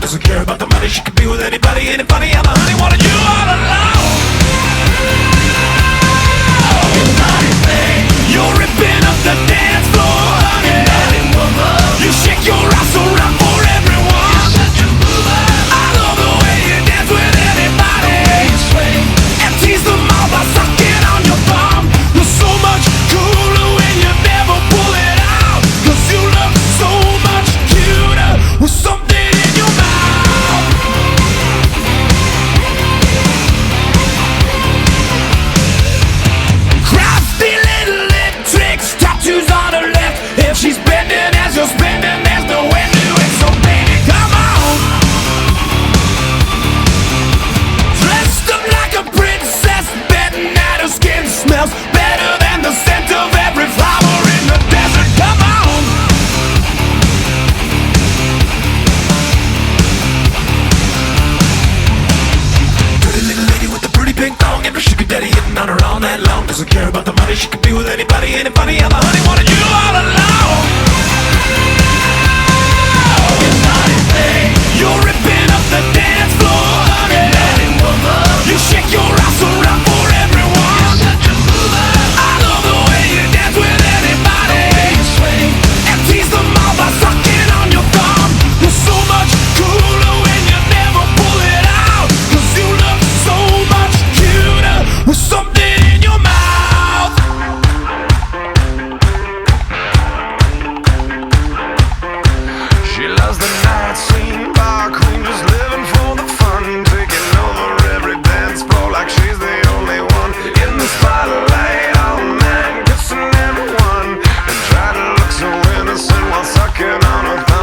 doesn't care about the money. She could be with anybody, ain't it funny? I'm a honey, wanted you all alone. You're ripping up the dance floor, honey. You shake your ass around for everyone. I love the way you dance with anybody and tease them all by sucking on your thumb. You're so much cooler when you never pull it out, 'cause you look so much cuter with something in your mouth. Crafty little lip tricks, tattoos on her left. If she's bending as you're spending, there's no way to it. So baby, come on. Dressed up like a princess, betting that her skin smells better than the scent of every flower in the desert. Come on. Pretty little lady with the pretty pink thong, and her sugar daddy hitting on her all night long. Doesn't care about the money, she could be with anybody, ain't it funny? I'm a honey, wanted you all alone. You're ripping up the dance floor, honey. You shake your ass around for everyone. I love the way you dance with anybody and tease them all by sucking on your thumb. You're so much cooler when you never pull it out, 'cause you look so much cuter with something in your mouth. She loves the night scene, bar queen, just living for the fun, taking over every dance floor like she's the only one. In the spotlight all night, kissing everyone, and try to look so innocent while sucking on her thumb.